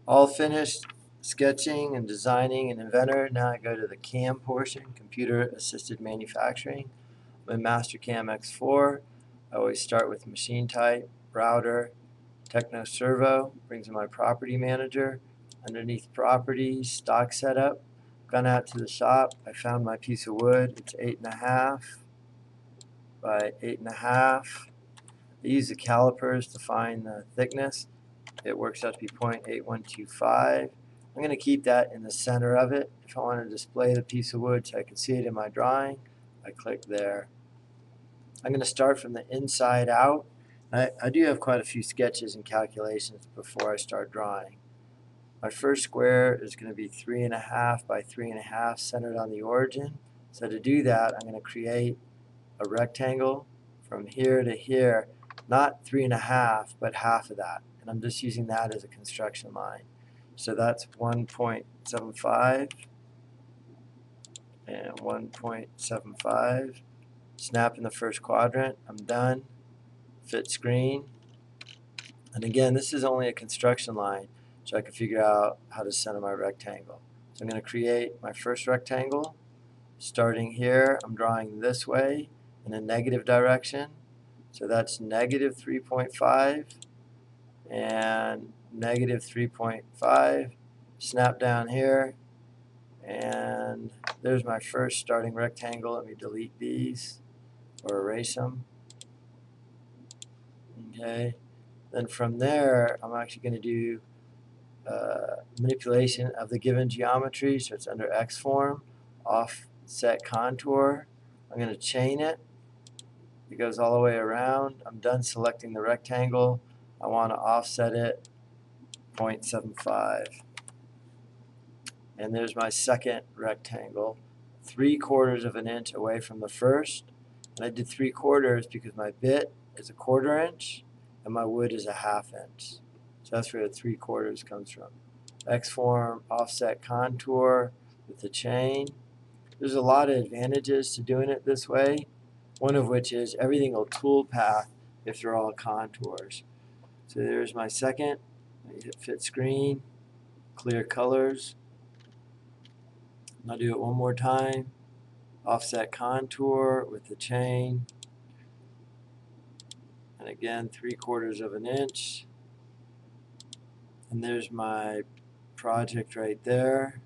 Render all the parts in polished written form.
All finished sketching and designing in Inventor. Now I go to the CAM portion, Computer Assisted Manufacturing. I'm in MasterCAM X4. I always start with machine type, router, Techno Servo, brings in my property manager. Underneath properties, stock setup. Gone out to the shop. I found my piece of wood. It's 8.5 by 8.5. I use the calipers to find the thickness. It works out to be 0.8125. I'm going to keep that in the center of it. If I want to display the piece of wood so I can see it in my drawing, I click there. I'm going to start from the inside out. I do have quite a few sketches and calculations before I start drawing. My first square is going to be 3.5 by 3.5 centered on the origin. So to do that, I'm going to create a rectangle from here to here, not 3.5, but half of that. And I'm just using that as a construction line. So that's 1.75 and 1.75. Snap in the first quadrant. I'm done. Fit screen. And again, this is only a construction line, so I can figure out how to center my rectangle. So I'm going to create my first rectangle. Starting here, I'm drawing this way in a negative direction. So that's negative 3.5 and negative 3.5. Snap down here, and there's my first starting rectangle. Let me delete these or erase them. Okay. Then from there, I'm actually going to do manipulation of the given geometry. So it's under X form, offset contour. I'm going to chain it. It goes all the way around. I'm done selecting the rectangle. I want to offset it 0.75. And there's my second rectangle, 3/4 of an inch away from the first. And I did 3/4 because my bit is 1/4 inch and my wood is 1/2 inch. So that's where the 3/4 comes from. X form, offset contour with the chain. There's a lot of advantages to doing it this way. One of which is everything will toolpath if they're all contours. So there's my second. I hit fit screen, clear colors. I'll do it one more time. Offset contour with the chain. And again, 3/4 of an inch. And there's my project right there.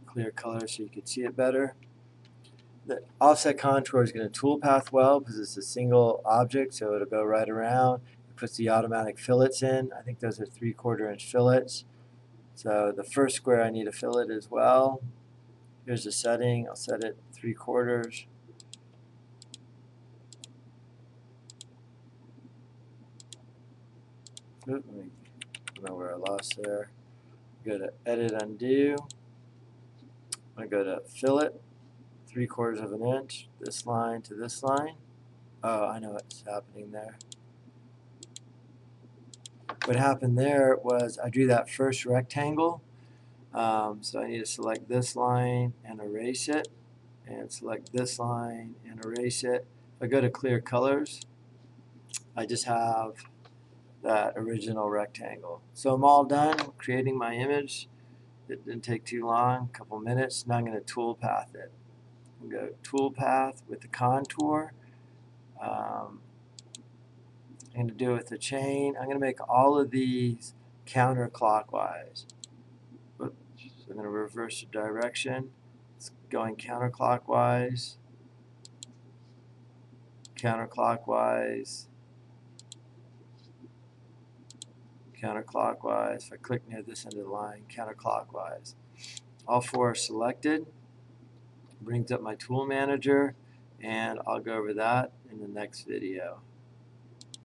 Clear color so you can see it better. The offset contour is going to toolpath well because it's a single object, so it'll go right around. It puts the automatic fillets in. I think those are 3/4 inch fillets. So the first square I need a fillet as well. Here's the setting. I'll set it 3/4. I don't know where I lost there. Go to edit, undo. I'm going to go to fillet, 3/4 of an inch, this line to this line. Oh, I know what's happening there. What happened there was I drew that first rectangle. So I need to select this line and erase it, and select this line and erase it. If I go to clear colors, I just have that original rectangle. So I'm all done creating my image. It didn't take too long, a couple minutes. Now I'm going to toolpath it. I'm going to go toolpath with the contour. I'm going to do it with the chain. I'm going to make all of these counterclockwise. Oops. So I'm going to reverse the direction. It's going counterclockwise, counterclockwise, counterclockwise. If I click near this end of the line, counterclockwise. All four are selected. Brings up my tool manager, and I'll go over that in the next video.